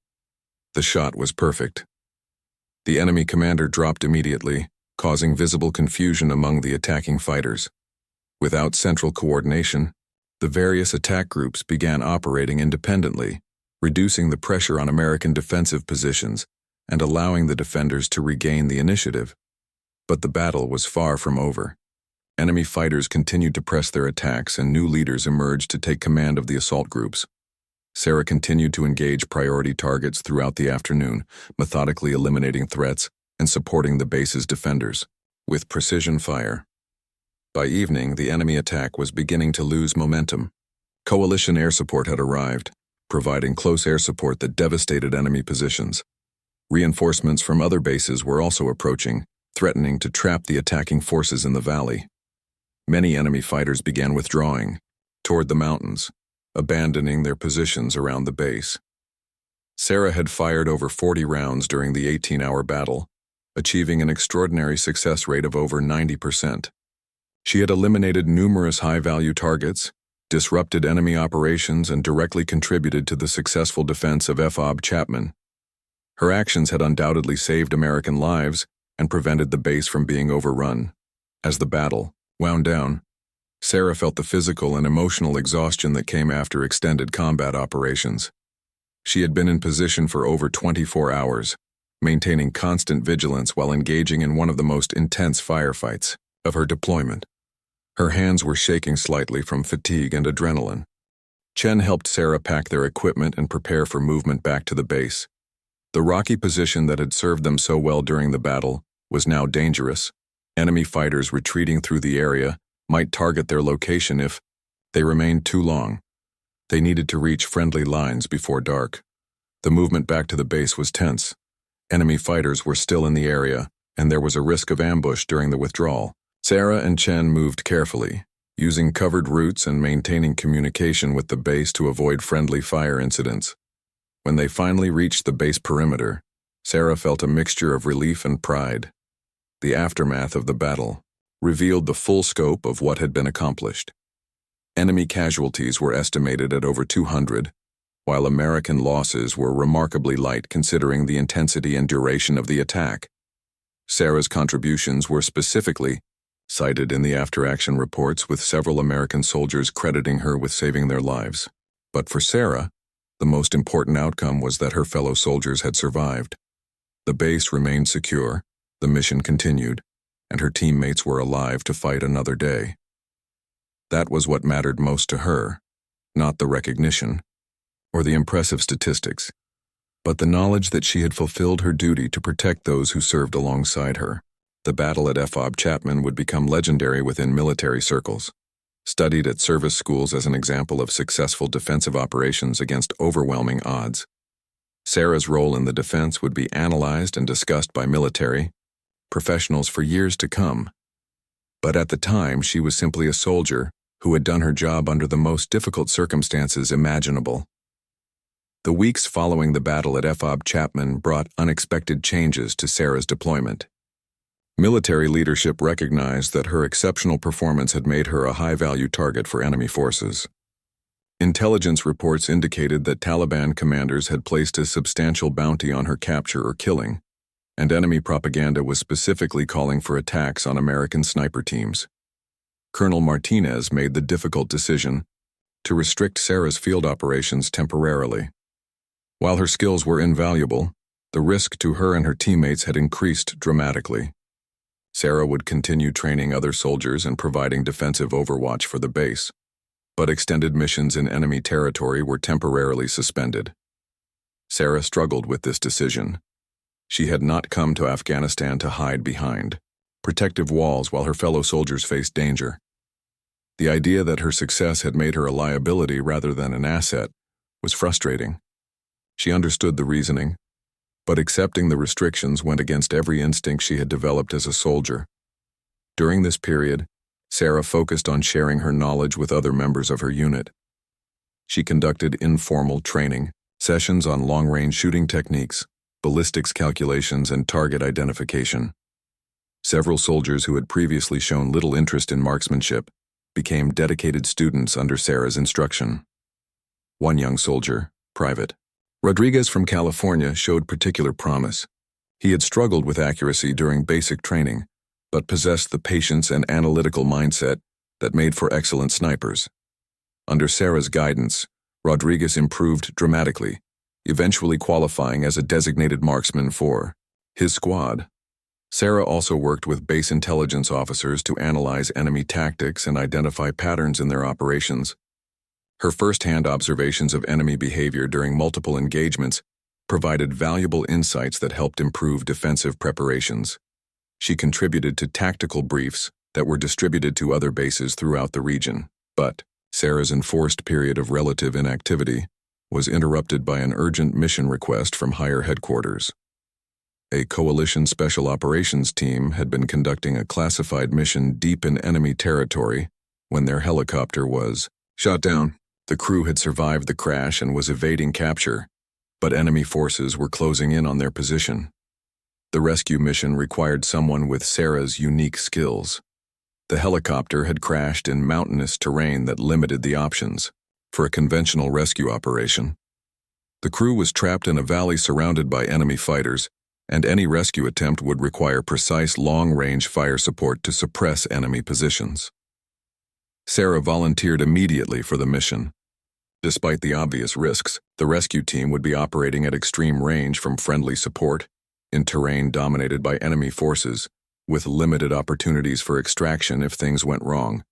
The shot was perfect. The enemy commander dropped immediately, causing visible confusion among the attacking fighters. Without central coordination, the various attack groups began operating independently, reducing the pressure on American defensive positions and allowing the defenders to regain the initiative. But the battle was far from over. Enemy fighters continued to press their attacks and new leaders emerged to take command of the assault groups. Sarah continued to engage priority targets throughout the afternoon, methodically eliminating threats and supporting the base's defenders with precision fire. By evening, the enemy attack was beginning to lose momentum. Coalition air support had arrived, providing close air support that devastated enemy positions. Reinforcements from other bases were also approaching, threatening to trap the attacking forces in the valley. Many enemy fighters began withdrawing toward the mountains, abandoning their positions around the base. Sarah had fired over 40 rounds during the 18-hour battle, achieving an extraordinary success rate of over 90%. She had eliminated numerous high-value targets disrupted enemy operations, and directly contributed to the successful defense of FOB Chapman. Her actions had undoubtedly saved American lives and prevented the base from being overrun. As the battle wound down, Sarah felt the physical and emotional exhaustion that came after extended combat operations. She had been in position for over 24 hours, maintaining constant vigilance while engaging in one of the most intense firefights of her deployment. Her hands were shaking slightly from fatigue and adrenaline. Chen helped Sarah pack their equipment and prepare for movement back to the base. The rocky position that had served them so well during the battle was now dangerous. Enemy fighters retreating through the area might target their location if they remained too long. They needed to reach friendly lines before dark. The movement back to the base was tense. Enemy fighters were still in the area, and there was a risk of ambush during the withdrawal. Sarah and Chen moved carefully, using covered routes and maintaining communication with the base to avoid friendly fire incidents. When they finally reached the base perimeter, Sarah felt a mixture of relief and pride. The aftermath of the battle revealed the full scope of what had been accomplished. Enemy casualties were estimated at over 200, while American losses were remarkably light considering the intensity and duration of the attack. Sarah's contributions were specifically cited in the after-action reports, with several American soldiers crediting her with saving their lives. But for Sarah, the most important outcome was that her fellow soldiers had survived. The base remained secure, the mission continued, and her teammates were alive to fight another day. That was what mattered most to her, not the recognition or the impressive statistics, but the knowledge that she had fulfilled her duty to protect those who served alongside her. The battle at FOB Chapman would become legendary within military circles, studied at service schools as an example of successful defensive operations against overwhelming odds. Sarah's role in the defense would be analyzed and discussed by military professionals for years to come. But at the time, she was simply a soldier who had done her job under the most difficult circumstances imaginable. The weeks following the battle at FOB Chapman brought unexpected changes to Sarah's deployment. Military leadership recognized that her exceptional performance had made her a high-value target for enemy forces. Intelligence reports indicated that Taliban commanders had placed a substantial bounty on her capture or killing, and enemy propaganda was specifically calling for attacks on American sniper teams. Colonel Martinez made the difficult decision to restrict Sarah's field operations temporarily. While her skills were invaluable, the risk to her and her teammates had increased dramatically. Sarah would continue training other soldiers and providing defensive overwatch for the base, but extended missions in enemy territory were temporarily suspended. Sarah struggled with this decision. She had not come to Afghanistan to hide behind protective walls while her fellow soldiers faced danger. The idea that her success had made her a liability rather than an asset was frustrating. She understood the reasoning, but accepting the restrictions went against every instinct she had developed as a soldier. During this period, Sarah focused on sharing her knowledge with other members of her unit. She conducted informal training sessions on long-range shooting techniques, ballistics calculations, and target identification. Several soldiers who had previously shown little interest in marksmanship became dedicated students under Sarah's instruction. One young soldier, Private Rodriguez from California, showed particular promise. He had struggled with accuracy during basic training, but possessed the patience and analytical mindset that made for excellent snipers. Under Sarah's guidance, Rodriguez improved dramatically, eventually qualifying as a designated marksman for his squad. Sarah also worked with base intelligence officers to analyze enemy tactics and identify patterns in their operations. Her first-hand observations of enemy behavior during multiple engagements provided valuable insights that helped improve defensive preparations. She contributed to tactical briefs that were distributed to other bases throughout the region. But Sarah's enforced period of relative inactivity was interrupted by an urgent mission request from higher headquarters. A coalition special operations team had been conducting a classified mission deep in enemy territory when their helicopter was shot down. The crew had survived the crash and was evading capture, but enemy forces were closing in on their position. The rescue mission required someone with Sarah's unique skills. The helicopter had crashed in mountainous terrain that limited the options for a conventional rescue operation. The crew was trapped in a valley surrounded by enemy fighters, and any rescue attempt would require precise long-range fire support to suppress enemy positions. Sarah volunteered immediately for the mission. Despite the obvious risks, the rescue team would be operating at extreme range from friendly support, in terrain dominated by enemy forces, with limited opportunities for extraction if things went wrong.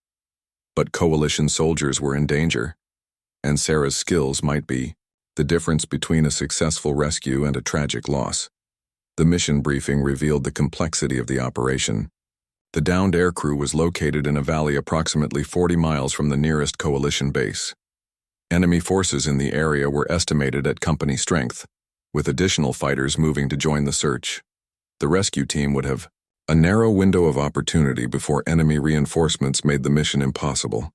But coalition soldiers were in danger, and Sarah's skills might be the difference between a successful rescue and a tragic loss. The mission briefing revealed the complexity of the operation. The downed aircrew was located in a valley approximately 40 miles from the nearest coalition base. Enemy forces in the area were estimated at company strength, with additional fighters moving to join the search. The rescue team would have a narrow window of opportunity before enemy reinforcements made the mission impossible.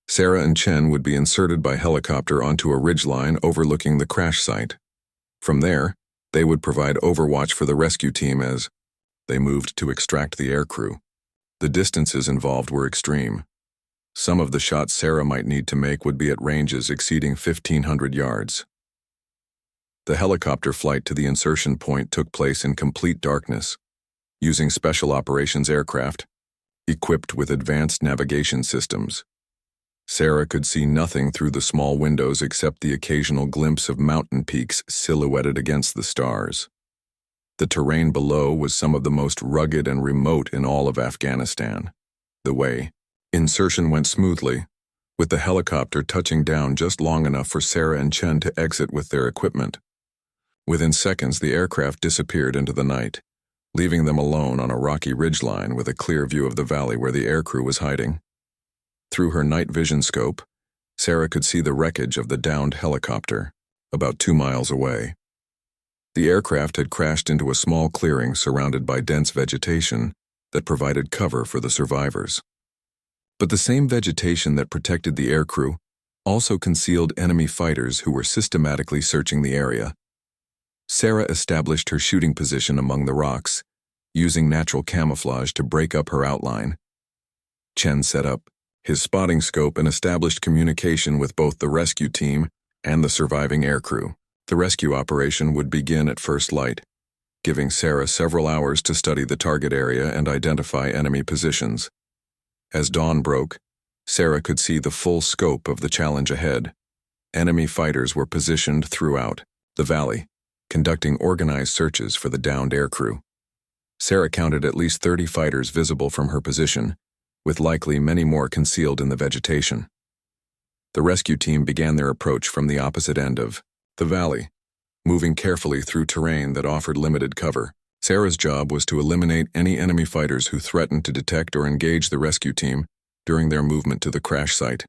Sarah and Chen would be inserted by helicopter onto a ridgeline overlooking the crash site. From there, they would provide overwatch for the rescue team as they moved to extract the aircrew. The distances involved were extreme. Some of the shots Sarah might need to make would be at ranges exceeding 1,500 yards. The helicopter flight to the insertion point took place in complete darkness, using special operations aircraft, equipped with advanced navigation systems. Sarah could see nothing through the small windows except the occasional glimpse of mountain peaks silhouetted against the stars. The terrain below was some of the most rugged and remote in all of Afghanistan. The way insertion went smoothly, with the helicopter touching down just long enough for Sarah and Chen to exit with their equipment. Within seconds, the aircraft disappeared into the night, leaving them alone on a rocky ridgeline with a clear view of the valley where the aircrew was hiding. Through her night vision scope, Sarah could see the wreckage of the downed helicopter, about 2 miles away. The aircraft had crashed into a small clearing surrounded by dense vegetation that provided cover for the survivors. But the same vegetation that protected the aircrew also concealed enemy fighters who were systematically searching the area. Sarah established her shooting position among the rocks, using natural camouflage to break up her outline. Chen set up his spotting scope and established communication with both the rescue team and the surviving aircrew. The rescue operation would begin at first light, giving Sarah several hours to study the target area and identify enemy positions. As dawn broke, Sarah could see the full scope of the challenge ahead. Enemy fighters were positioned throughout the valley, conducting organized searches for the downed aircrew. Sarah counted at least 30 fighters visible from her position, with likely many more concealed in the vegetation. The rescue team began their approach from the opposite end of the valley, moving carefully through terrain that offered limited cover. Sarah's job was to eliminate any enemy fighters who threatened to detect or engage the rescue team during their movement to the crash site.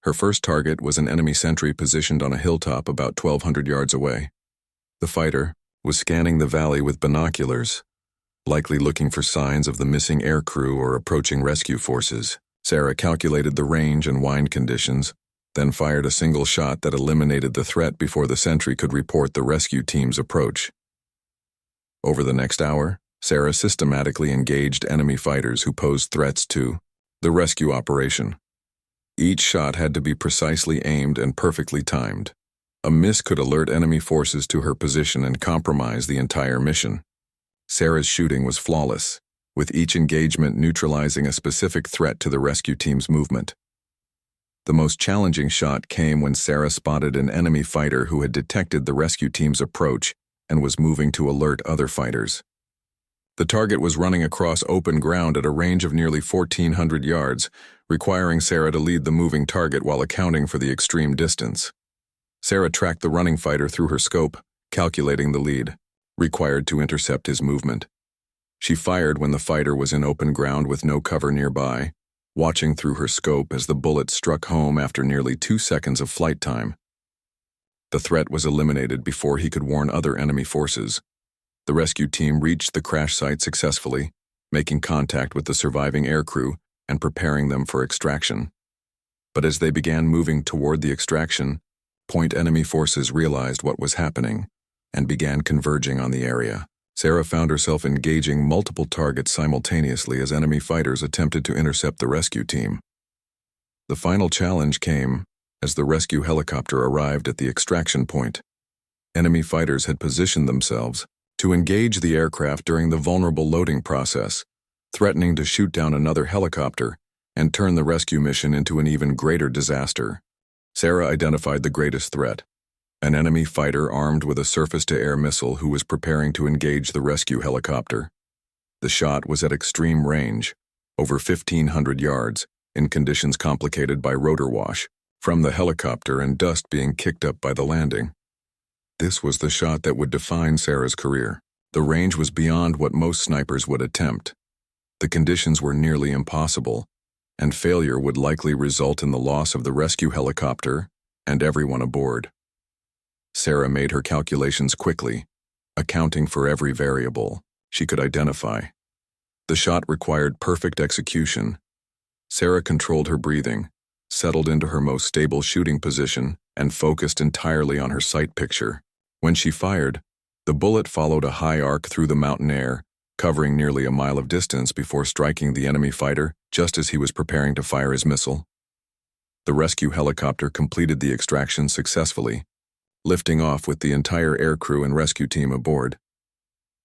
Her first target was an enemy sentry positioned on a hilltop about 1,200 yards away. The fighter was scanning the valley with binoculars, likely looking for signs of the missing aircrew or approaching rescue forces. Sarah calculated the range and wind conditions, then fired a single shot that eliminated the threat before the sentry could report the rescue team's approach. Over the next hour, Sarah systematically engaged enemy fighters who posed threats to the rescue operation. Each shot had to be precisely aimed and perfectly timed. A miss could alert enemy forces to her position and compromise the entire mission. Sarah's shooting was flawless, with each engagement neutralizing a specific threat to the rescue team's movement. The most challenging shot came when Sarah spotted an enemy fighter who had detected the rescue team's approach and was moving to alert other fighters. The target was running across open ground at a range of nearly 1,400 yards, requiring Sarah to lead the moving target while accounting for the extreme distance. Sarah tracked the running fighter through her scope, calculating the lead required to intercept his movement. She fired when the fighter was in open ground with no cover nearby, watching through her scope as the bullet struck home after nearly 2 seconds of flight time. The threat was eliminated before he could warn other enemy forces. The rescue team reached the crash site successfully, making contact with the surviving aircrew and preparing them for extraction. But as they began moving toward the extraction point, enemy forces realized what was happening and began converging on the area. Sarah found herself engaging multiple targets simultaneously as enemy fighters attempted to intercept the rescue team. The final challenge came as the rescue helicopter arrived at the extraction point. Enemy fighters had positioned themselves to engage the aircraft during the vulnerable loading process, threatening to shoot down another helicopter and turn the rescue mission into an even greater disaster. Sarah identified the greatest threat, an enemy fighter armed with a surface-to-air missile who was preparing to engage the rescue helicopter. The shot was at extreme range, over 1,500 yards, in conditions complicated by rotor wash from the helicopter and dust being kicked up by the landing. This was the shot that would define Sarah's career. The range was beyond what most snipers would attempt. The conditions were nearly impossible, and failure would likely result in the loss of the rescue helicopter and everyone aboard. Sarah made her calculations quickly, accounting for every variable she could identify. The shot required perfect execution. Sarah controlled her breathing, settled into her most stable shooting position, and focused entirely on her sight picture. When she fired, the bullet followed a high arc through the mountain air, covering nearly a mile of distance before striking the enemy fighter just as he was preparing to fire his missile. The rescue helicopter completed the extraction successfully, lifting off with the entire aircrew and rescue team aboard.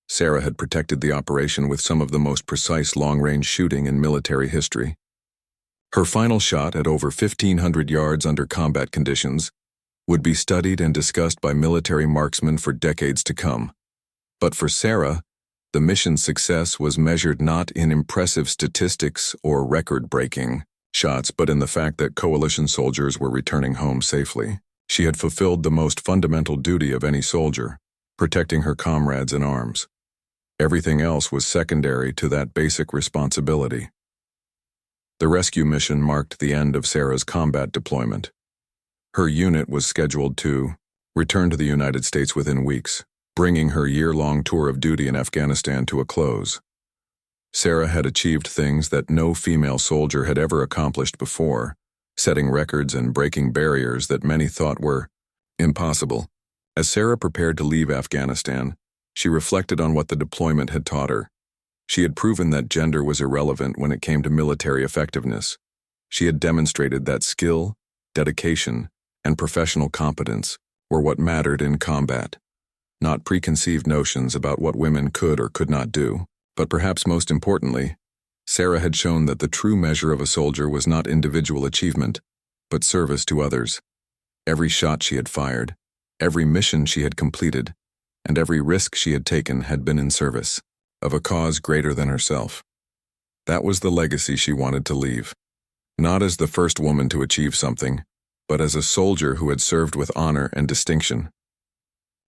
Sarah had protected the operation with some of the most precise long-range shooting in military history. Her final shot at over 1,500 yards under combat conditions would be studied and discussed by military marksmen for decades to come. But for Sarah, the mission's success was measured not in impressive statistics or record-breaking shots, but in the fact that coalition soldiers were returning home safely. She had fulfilled the most fundamental duty of any soldier, protecting her comrades in arms. Everything else was secondary to that basic responsibility. The rescue mission marked the end of Sarah's combat deployment. Her unit was scheduled to return to the United States within weeks, bringing her year-long tour of duty in Afghanistan to a close. Sarah had achieved things that no female soldier had ever accomplished before, setting records and breaking barriers that many thought were impossible. As Sarah prepared to leave Afghanistan, she reflected on what the deployment had taught her. She had proven that gender was irrelevant when it came to military effectiveness. She had demonstrated that skill, dedication, and professional competence were what mattered in combat, not preconceived notions about what women could or could not do. But perhaps most importantly, Sarah had shown that the true measure of a soldier was not individual achievement, but service to others. Every shot she had fired, every mission she had completed, and every risk she had taken had been in service of a cause greater than herself. That was the legacy she wanted to leave, not as the first woman to achieve something, but as a soldier who had served with honor and distinction.